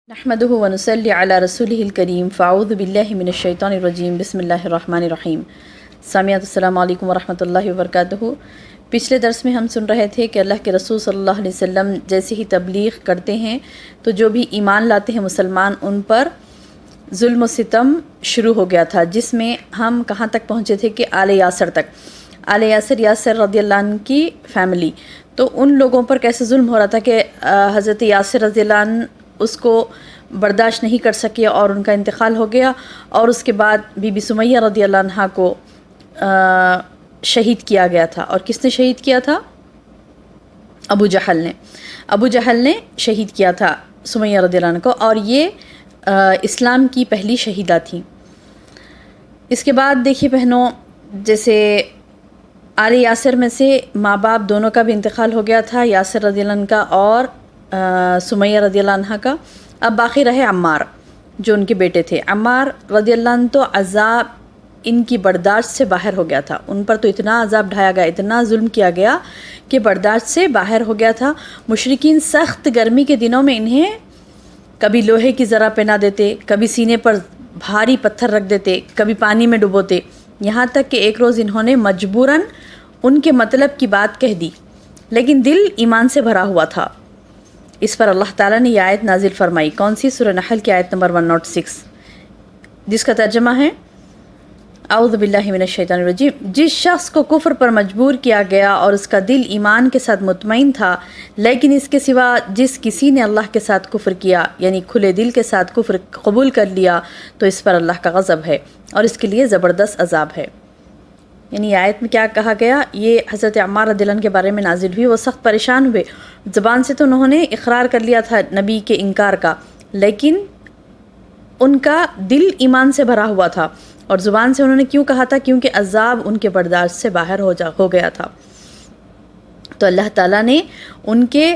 نحمده ونصلي على رسوله الكريم فاعوذ بالله من الشیطان الرجیم بسم اللہ الرحمن الرحیم۔ سامعات السلام علیکم ورحمۃ اللہ وبرکاتہ۔ پچھلے درس میں ہم سن رہے تھے کہ اللہ کے رسول صلی اللہ علیہ وسلم جیسے ہی تبلیغ کرتے ہیں تو جو بھی ایمان لاتے ہیں مسلمان ان پر ظلم و ستم شروع ہو گیا تھا، جس میں ہم کہاں تک پہنچے تھے کہ آل یاسر تک۔ آل یاسر رضی اللہ عنہ کی فیملی، تو ان لوگوں پر کیسے ظلم ہو رہا تھا کہ حضرت یاسر رضی اللہ عنہ اس کو برداشت نہیں کر سکے اور ان کا انتقال ہو گیا، اور اس کے بعد بی بی سمیہ رضی اللہ عنہ کو شہید کیا گیا تھا۔ اور کس نے شہید کیا تھا؟ ابو جہل نے شہید کیا تھا سمیہ رضی اللہ عنہ کو، اور یہ اسلام کی پہلی شہیدہ تھیں۔ اس کے بعد دیکھیے بہنوں، جیسے آل یاسر میں سے ماں باپ دونوں کا بھی انتقال ہو گیا تھا، یاسر رضی اللہ عنہ کا اور سمیہ رضی اللہ عنہ کا۔ اب باقی رہے عمار جو ان کے بیٹے تھے۔ عمار رضی اللہ عنہ تو عذاب ان کی برداشت سے باہر ہو گیا تھا، ان پر تو اتنا عذاب ڈھایا گیا، اتنا ظلم کیا گیا کہ برداشت سے باہر ہو گیا تھا۔ مشرکین سخت گرمی کے دنوں میں انہیں کبھی لوہے کی ذرہ پہنا دیتے، کبھی سینے پر بھاری پتھر رکھ دیتے، کبھی پانی میں ڈبوتے، یہاں تک کہ ایک روز انہوں نے مجبوراً ان کے مطلب کی بات کہہ دی، لیکن دل ایمان سے بھرا ہوا تھا۔ اس پر اللہ تعالیٰ نے یہ آیت نازل فرمائی، کون سی؟ سورہ نحل کی آیت نمبر 106، جس کا ترجمہ ہے اعوذ باللہ من الشیطان الرجیم۔ جس شخص کو کفر پر مجبور کیا گیا اور اس کا دل ایمان کے ساتھ مطمئن تھا، لیکن اس کے سوا جس کسی نے اللہ کے ساتھ کفر کیا، یعنی کھلے دل کے ساتھ کفر قبول کر لیا، تو اس پر اللہ کا غضب ہے اور اس کے لیے زبردست عذاب ہے۔ یعنی آیت میں کیا کہا گیا؟ یہ حضرت عمار رضی اللہ عنہ کے بارے میں نازل ہوئی۔ وہ سخت پریشان ہوئے، زبان سے تو انہوں نے اقرار کر لیا تھا نبی کے انکار کا، لیکن ان کا دل ایمان سے بھرا ہوا تھا، اور زبان سے انہوں نے کیوں کہا تھا؟ کیونکہ عذاب ان کے برداشت سے باہر ہو گیا تھا۔ تو اللہ تعالیٰ نے ان کے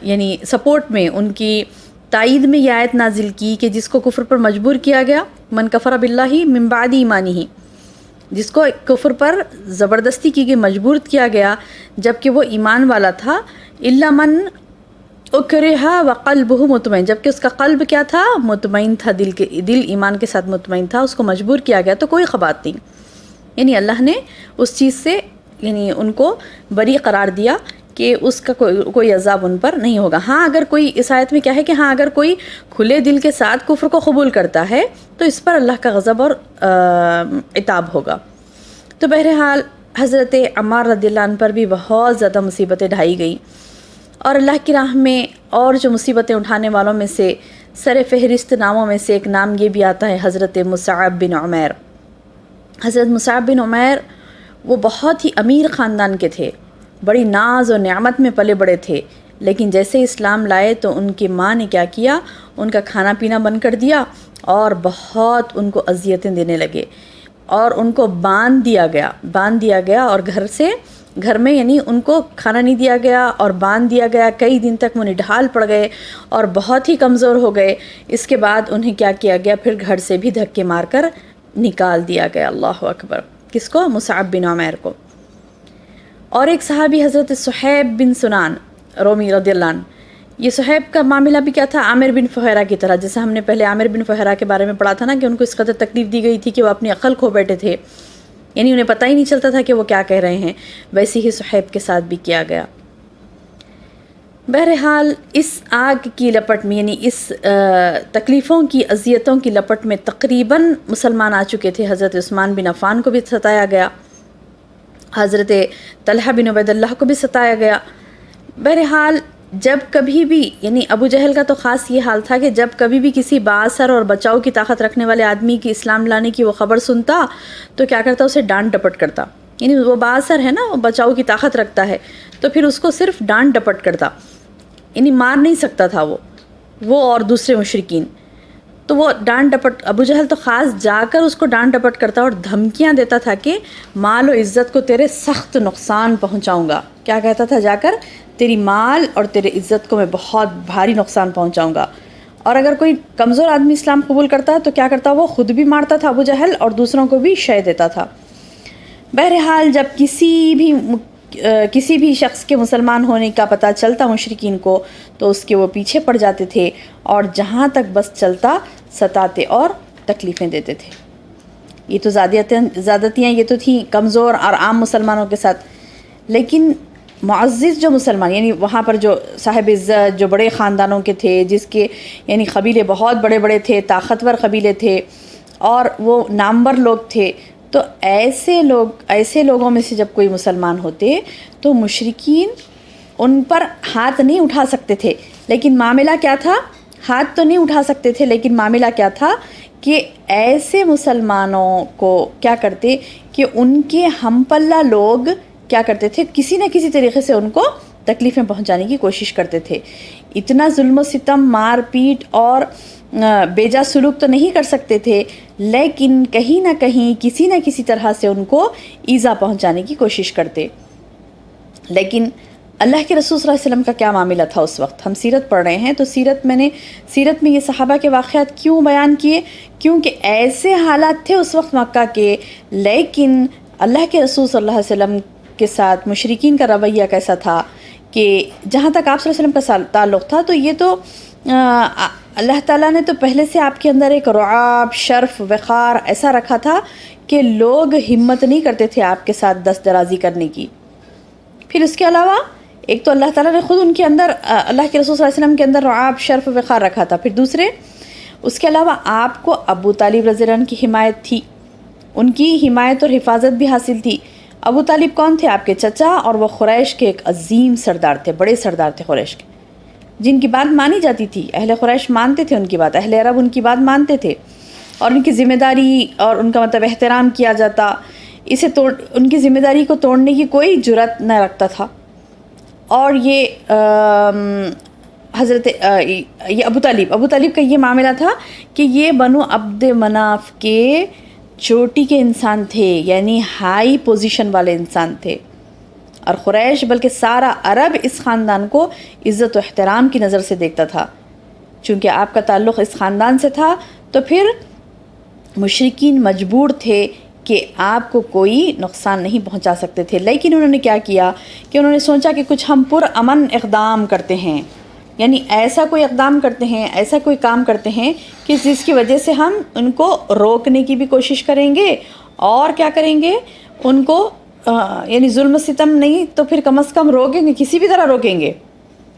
یعنی سپورٹ میں، ان کی تائید میں یہ آیت نازل کی کہ جس کو کفر پر مجبور کیا گیا، من کفر باللہ من بعد ایمانہ، جس کو کفر پر زبردستی کی گئی، مجبور کیا گیا جبکہ وہ ایمان والا تھا، الا من اکرہ وقلبہ مطمئن، جبکہ اس کا قلب کیا تھا؟ مطمئن تھا، دل ایمان کے ساتھ مطمئن تھا، اس کو مجبور کیا گیا تو کوئی خبات نہیں۔ یعنی اللہ نے اس چیز سے یعنی ان کو بری قرار دیا کہ اس کا کوئی عذاب ان پر نہیں ہوگا۔ ہاں اگر کوئی، اس آیت میں کیا ہے کہ ہاں اگر کوئی کھلے دل کے ساتھ کفر کو قبول کرتا ہے تو اس پر اللہ کا غضب اور عتاب ہوگا۔ تو بہرحال حضرت عمار رضی اللہ عنہ پر بھی بہت زیادہ مصیبتیں ڈھائی گئی، اور اللہ کی راہ میں اور جو مصیبتیں اٹھانے والوں میں سے سر فہرست ناموں میں سے ایک نام یہ بھی آتا ہے حضرت مصعب بن عمیر۔ حضرت مصعب بن عمیر وہ بہت ہی امیر خاندان کے تھے، بڑی ناز و نعمت میں پلے بڑے تھے، لیکن جیسے اسلام لائے تو ان کی ماں نے کیا کیا؟ ان کا کھانا پینا بند کر دیا اور بہت ان کو اذیتیں دینے لگے، اور ان کو باندھ دیا گیا اور گھر میں یعنی ان کو کھانا نہیں دیا گیا اور باندھ دیا گیا، کئی دن تک وہ نڈھال پڑ گئے اور بہت ہی کمزور ہو گئے۔ اس کے بعد انہیں کیا کیا گیا؟ پھر گھر سے بھی دھکے مار کر نکال دیا گیا۔ اللہ اکبر! کس کو؟ مصعب بن عمیر کو۔ اور ایک صحابی حضرت صہیب بن سنان رومی رضی اللہ عنہ، یہ صہیب کا معاملہ بھی کیا تھا؟ عامر بن فہیرہ کی طرح، جیسے ہم نے پہلے عامر بن فہیرہ کے بارے میں پڑھا تھا نا کہ ان کو اس قدر تکلیف دی گئی تھی کہ وہ اپنی عقل کھو بیٹھے تھے، یعنی انہیں پتہ ہی نہیں چلتا تھا کہ وہ کیا کہہ رہے ہیں، ویسے ہی صہیب کے ساتھ بھی کیا گیا۔ بہرحال اس آگ کی لپٹ میں، یعنی اس تکلیفوں کی، اذیتوں کی لپٹ میں تقریباً مسلمان آ چکے تھے۔ حضرت عثمان بن عفان کو بھی ستایا گیا، حضرت طلحہ بن عبید اللہ کو بھی ستایا گیا۔ بہرحال جب کبھی بھی، یعنی ابو جہل کا تو خاص یہ حال تھا کہ جب کبھی بھی کسی بااثر اور بچاؤ کی طاقت رکھنے والے آدمی کی اسلام لانے کی وہ خبر سنتا تو کیا کرتا؟ اسے ڈانٹ ڈپٹ کرتا، یعنی وہ بااثر ہے نا، وہ بچاؤ کی طاقت رکھتا ہے تو پھر اس کو صرف ڈانٹ ڈپٹ کرتا، یعنی مار نہیں سکتا تھا وہ اور دوسرے مشرکین، تو وہ ڈانٹ ڈپٹ، ابو جہل تو خاص جا کر اس کو ڈانٹ ڈپٹ کرتا اور دھمکیاں دیتا تھا کہ مال و عزت کو تیرے سخت نقصان پہنچاؤں گا۔ کیا کہتا تھا جا کر؟ تیری مال اور تیرے عزت کو میں بہت بھاری نقصان پہنچاؤں گا۔ اور اگر کوئی کمزور آدمی اسلام قبول کرتا تو کیا کرتا؟ وہ خود بھی مارتا تھا ابو جہل اور دوسروں کو بھی شے دیتا تھا۔ بہرحال جب کسی بھی کسی بھی شخص کے مسلمان ہونے کا پتہ چلتا مشرکین کو تو اس کے وہ پیچھے پڑ جاتے تھے اور جہاں تک بس چلتا ستاتے اور تکلیفیں دیتے تھے۔ یہ تو زیادتیاں یہ تو تھیں کمزور اور عام مسلمانوں کے ساتھ، لیکن معزز جو مسلمان یعنی وہاں پر جو صاحب عزت جو بڑے خاندانوں کے تھے، جس کے یعنی قبیلے بہت بڑے بڑے تھے، طاقتور قبیلے تھے اور وہ نامور لوگ تھے، تو ایسے لوگوں میں سے جب کوئی مسلمان ہوتے تو مشرکین ان پر ہاتھ نہیں اٹھا سکتے تھے، لیکن معاملہ کیا تھا؟ ہاتھ تو نہیں اٹھا سکتے تھے، لیکن معاملہ کیا تھا کہ ایسے مسلمانوں کو کیا کرتے کہ ان کے ہم پلہ لوگ کیا کرتے تھے، کسی نہ کسی طریقے سے ان کو تکلیفیں پہنچانے کی کوشش کرتے تھے۔ اتنا ظلم و ستم، مار پیٹ اور بیجا سلوک تو نہیں کر سکتے تھے، لیکن کہیں نہ کہیں کسی نہ کسی طرح سے ان کو ایذا پہنچانے کی کوشش کرتے۔ لیکن اللہ کے رسول صلی اللہ علیہ وسلم کا کیا معاملہ تھا اس وقت؟ ہم سیرت پڑھ رہے ہیں تو سیرت میں یہ صحابہ کے واقعات کیوں بیان کیے؟ کیونکہ ایسے حالات تھے اس وقت مکہ کے، لیکن اللہ کے رسول صلی اللہ علیہ وسلم کے ساتھ مشرکین کا رویہ کیسا تھا کہ جہاں تک آپ صلی اللہ علیہ وسلم کا تعلق تھا تو یہ تو اللہ تعالیٰ نے تو پہلے سے آپ کے اندر ایک رعب، شرف، وقار ایسا رکھا تھا کہ لوگ ہمت نہیں کرتے تھے آپ کے ساتھ دست درازی کرنے کی۔ پھر اس کے علاوہ ایک تو اللہ تعالیٰ نے خود ان کے اندر، اللہ کے رسول صلی اللہ علیہ وسلم کے اندر رعب، شرف، وقار رکھا تھا۔ پھر دوسرے اس کے علاوہ آپ کو ابو طالب رضی اللہ عنہ کی حمایت تھی، ان کی حمایت اور حفاظت بھی حاصل تھی۔ ابو طالب کون تھے؟ آپ کے چچا، اور وہ قریش کے ایک عظیم سردار تھے، بڑے سردار تھے قریش کے، جن کی بات مانی جاتی تھی، اہل قریش مانتے تھے ان کی بات، اہل عرب ان کی بات مانتے تھے، اور ان کی ذمہ داری اور ان کا مطلب احترام کیا جاتا۔ ان کی ذمہ داری کو توڑنے کی کوئی جرأت نہ رکھتا تھا۔ اور یہ یہ ابو طالب کا یہ معاملہ تھا کہ یہ بنو عبد مناف کے چوٹی کے انسان تھے، یعنی ہائی پوزیشن والے انسان تھے، اور قریش بلکہ سارا عرب اس خاندان کو عزت و احترام کی نظر سے دیکھتا تھا۔ چونکہ آپ کا تعلق اس خاندان سے تھا تو پھر مشرکین مجبور تھے کہ آپ کو کوئی نقصان نہیں پہنچا سکتے تھے۔ لیکن انہوں نے کیا کیا کہ انہوں نے سوچا کہ کچھ ہم پرامن اقدام کرتے ہیں، یعنی ایسا کوئی اقدام کرتے ہیں، ایسا کوئی کام کرتے ہیں کہ جس کی وجہ سے ہم ان کو روکنے کی بھی کوشش کریں گے، اور کیا کریں گے، ان کو یعنی ظلم و ستم نہیں تو پھر کم از کم روکیں گے، کسی بھی طرح روکیں گے۔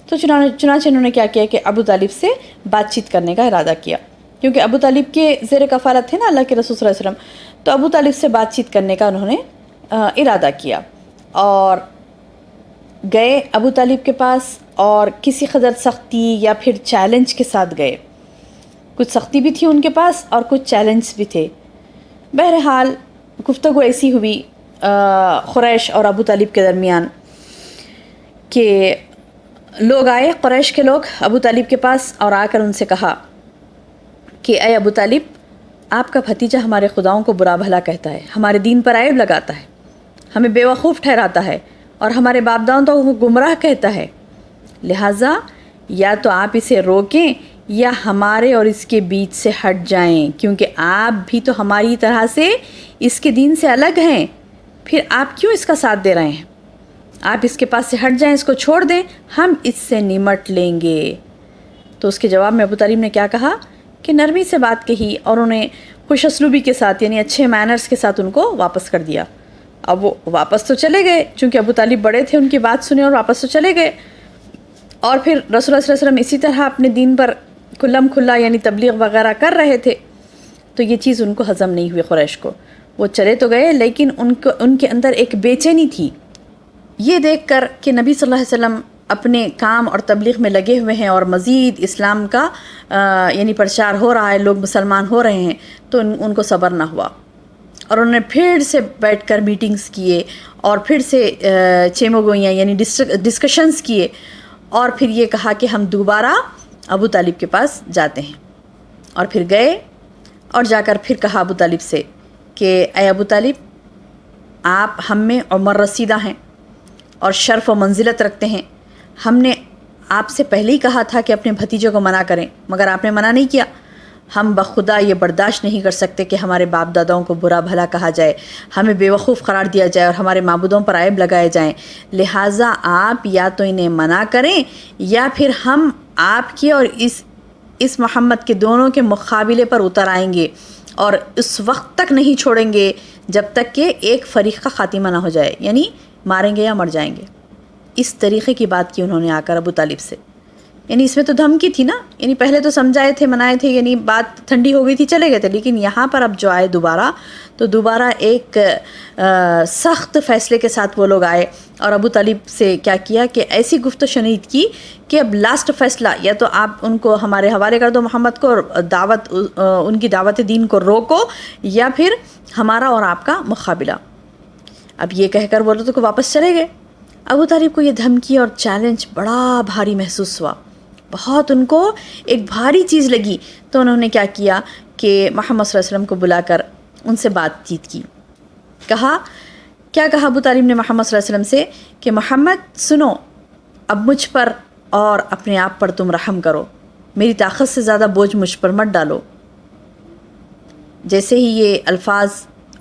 تو چنانچہ انہوں نے کیا کیا کہ ابو طالب سے بات چیت کرنے کا ارادہ کیا، کیونکہ ابو طالب کے زیر کفالت تھے نا اللہ کے رسول صلی اللہ علیہ وسلم، تو ابو طالب سے بات چیت کرنے کا انہوں نے ارادہ کیا، اور گئے ابو طالب کے پاس، اور کسی قدر سختی یا پھر چیلنج کے ساتھ گئے۔ کچھ سختی بھی تھی ان کے پاس اور کچھ چیلنج بھی تھے۔ بہرحال گفتگو ایسی ہوئی قریش اور ابو طالب کے درمیان کہ لوگ آئے، قریش کے لوگ ابو طالب کے پاس، اور آ کر ان سے کہا کہ اے ابو طالب، آپ کا بھتیجا ہمارے خداؤں کو برا بھلا کہتا ہے، ہمارے دین پر عیب لگاتا ہے، ہمیں بیوقوف ٹھہراتا ہے، اور ہمارے باپ داؤں کو گمراہ کہتا ہے، لہٰذا یا تو آپ اسے روکیں یا ہمارے اور اس کے بیچ سے ہٹ جائیں، کیونکہ آپ بھی تو ہماری طرح سے اس کے دین سے الگ ہیں، پھر آپ کیوں اس کا ساتھ دے رہے ہیں؟ آپ اس کے پاس سے ہٹ جائیں، اس کو چھوڑ دیں، ہم اس سے نمٹ لیں گے۔ تو اس کے جواب میں ابو طالب نے کیا کہا کہ نرمی سے بات کہی، اور انہیں خوش اسلوبی کے ساتھ یعنی اچھے مینرز کے ساتھ ان کو واپس کر دیا۔ اب وہ واپس تو چلے گئے، چونکہ ابو طالب بڑے تھے، ان کی بات سنی اور واپس تو چلے گئے، اور پھر رسول اللہ صلی اللہ علیہ وسلم اسی طرح اپنے دین پر کھلم کھلا یعنی تبلیغ وغیرہ کر رہے تھے۔ تو یہ چیز ان کو ہضم نہیں ہوئی قریش کو، وہ چلے تو گئے لیکن ان کے اندر ایک بے چینی تھی، یہ دیکھ کر کہ نبی صلی اللہ علیہ وسلم اپنے کام اور تبلیغ میں لگے ہوئے ہیں اور مزید اسلام کا یعنی پرچار ہو رہا ہے، لوگ مسلمان ہو رہے ہیں، تو ان کو صبر نہ ہوا، اور انہوں نے پھر سے بیٹھ کر میٹنگز کیے، اور پھر سے چیمو گوئیاں یعنی ڈسکشنز کیے، اور پھر یہ کہا کہ ہم دوبارہ ابو طالب کے پاس جاتے ہیں، اور پھر گئے اور جا کر پھر کہا ابو طالب سے کہ اے ابو طالب، آپ ہم میں عمر رسیدہ ہیں اور شرف و منزلت رکھتے ہیں، ہم نے آپ سے پہلے ہی کہا تھا کہ اپنے بھتیجے کو منع کریں، مگر آپ نے منع نہیں کیا، ہم بخدا یہ برداشت نہیں کر سکتے کہ ہمارے باپ داداؤں کو برا بھلا کہا جائے، ہمیں بیوقوف قرار دیا جائے اور ہمارے معبودوں پر عیب لگائے جائیں، لہٰذا آپ یا تو انہیں منع کریں یا پھر ہم آپ کی اور اس محمد کے دونوں کے مقابلے پر اتر آئیں گے اور اس وقت تک نہیں چھوڑیں گے جب تک کہ ایک فریق کا خاتمہ نہ ہو جائے، یعنی ماریں گے یا مر جائیں گے۔ اس طریقے کی بات کی انہوں نے آ کر ابو طالب سے، یعنی اس میں تو دھمکی تھی نا، یعنی پہلے تو سمجھائے تھے، منائے تھے، یعنی بات ٹھنڈی ہو گئی تھی، چلے گئے تھے، لیکن یہاں پر اب جو آئے دوبارہ تو دوبارہ ایک سخت فیصلے کے ساتھ وہ لوگ آئے اور ابو طالب سے کیا کیا کہ ایسی گفت و شنید کی کہ اب لاسٹ فیصلہ، یا تو آپ ان کو ہمارے حوالے کر دو محمد کو اور ان کی دعوت دین کو روکو، یا پھر ہمارا اور آپ کا مقابلہ۔ اب یہ کہہ کر وہ لوگ تو واپس چلے گئے۔ ابو طالب کو یہ دھمکی اور چیلنج بڑا بھاری محسوس ہوا، بہت ان کو ایک بھاری چیز لگی، تو انہوں نے کیا کیا کہ محمد صلی اللہ علیہ وسلم کو بلا کر ان سے بات چیت کی۔ کیا کہا ابو طالب نے محمد صلی اللہ علیہ وسلم سے کہ محمد سنو، اب مجھ پر اور اپنے آپ پر تم رحم کرو، میری طاقت سے زیادہ بوجھ مجھ پر مت ڈالو۔ جیسے ہی یہ الفاظ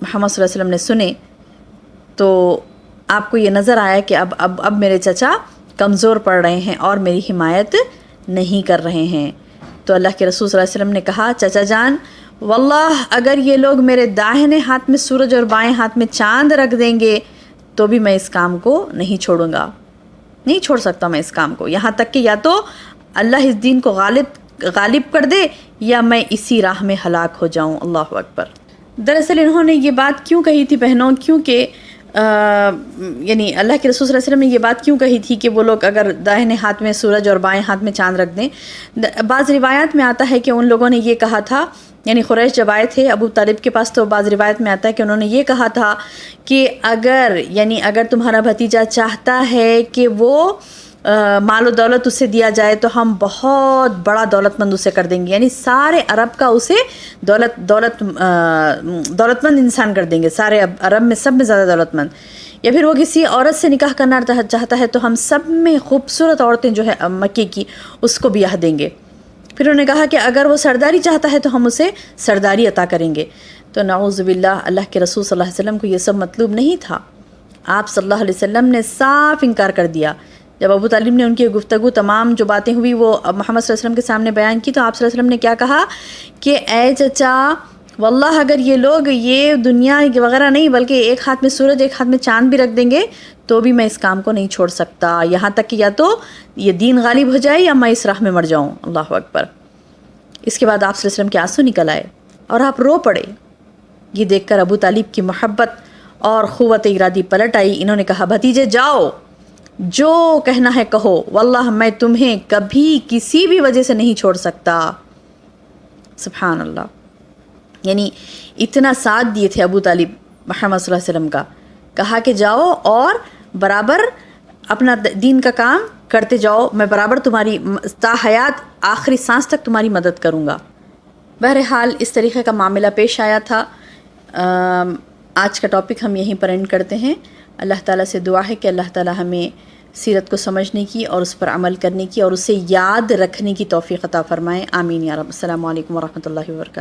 محمد صلی اللہ علیہ وسلم نے سنے تو آپ کو یہ نظر آیا کہ اب میرے چچا کمزور پڑ رہے ہیں اور میری حمایت نہیں کر رہے ہیں۔ تو اللہ کے رسول صلی اللہ علیہ وسلم نے کہا، چچا جان واللہ اگر یہ لوگ میرے داہنے ہاتھ میں سورج اور بائیں ہاتھ میں چاند رکھ دیں گے تو بھی میں اس کام کو نہیں چھوڑوں گا، نہیں چھوڑ سکتا میں اس کام کو، یہاں تک کہ یا تو اللہ اس دین کو غالب کر دے یا میں اسی راہ میں ہلاک ہو جاؤں۔ اللہ اکبر۔ دراصل انہوں نے یہ بات کیوں کہی تھی بہنوں، کیونکہ یعنی اللہ کے رسول صلی اللہ علیہ وسلم نے یہ بات کیوں کہی تھی کہ وہ لوگ اگر داہنے ہاتھ میں سورج اور بائیں ہاتھ میں چاند رکھ دیں؟ بعض روایات میں آتا ہے کہ ان لوگوں نے یہ کہا تھا، یعنی قریش جب آئے تھے ابو طالب کے پاس تو بعض روایت میں آتا ہے کہ انہوں نے یہ کہا تھا کہ اگر تمہارا بھتیجا چاہتا ہے کہ وہ مال و دولت اسے دیا جائے تو ہم بہت بڑا دولت مند اسے کر دیں گے، یعنی سارے عرب کا اسے دولت مند انسان کر دیں گے، سارے عرب میں سب میں زیادہ دولت مند۔ یا پھر وہ کسی عورت سے نکاح کرنا چاہتا ہے تو ہم سب میں خوبصورت عورتیں جو ہے مکے کی اس کو بیاہ دیں گے۔ پھر انہوں نے کہا کہ اگر وہ سرداری چاہتا ہے تو ہم اسے سرداری عطا کریں گے۔ تو نعوذ باللہ، اللہ کے رسول صلی اللہ علیہ وسلم کو یہ سب مطلوب نہیں تھا۔ آپ صلی اللہ علیہ وسلم نے صاف انکار کر دیا۔ جب ابو طالب نے ان کی گفتگو تمام جو باتیں ہوئی وہ محمد صلی اللہ علیہ وسلم کے سامنے بیان کی تو آپ صلی اللہ علیہ وسلم نے کیا کہا کہ اے چچا واللہ اگر یہ لوگ یہ دنیا وغیرہ نہیں بلکہ ایک ہاتھ میں سورج ایک ہاتھ میں چاند بھی رکھ دیں گے تو بھی میں اس کام کو نہیں چھوڑ سکتا، یہاں تک کہ یا تو یہ دین غالب ہو جائے یا میں اس راہ میں مر جاؤں۔ اللہ اکبر۔ اس کے بعد آپ صلی اللہ علیہ وسلم کے آنسو نکل آئے اور آپ رو پڑے۔ یہ دیکھ کر ابو طالب کی محبت اور قوت ارادی پلٹ آئی۔ انہوں نے کہا، بھتیجے جاؤ، جو کہنا ہے کہو، واللہ میں تمہیں کبھی کسی بھی وجہ سے نہیں چھوڑ سکتا۔ سبحان اللہ، یعنی اتنا ساتھ دیے تھے ابو طالب محمد صلی اللہ علیہ وسلم کا، کہا کہ جاؤ اور برابر اپنا دین کا کام کرتے جاؤ، میں برابر تمہاری تا حیات آخری سانس تک تمہاری مدد کروں گا۔ بہرحال اس طریقے کا معاملہ پیش آیا تھا۔ آج کا ٹاپک ہم یہیں پر اینڈ کرتے ہیں۔ اللہ تعالیٰ سے دعا ہے کہ اللہ تعالیٰ ہمیں سیرت کو سمجھنے کی اور اس پر عمل کرنے کی اور اسے یاد رکھنے کی توفیق عطا فرمائے۔ آمین یا رب۔ السلام علیکم ورحمۃ اللہ وبرکاتہ۔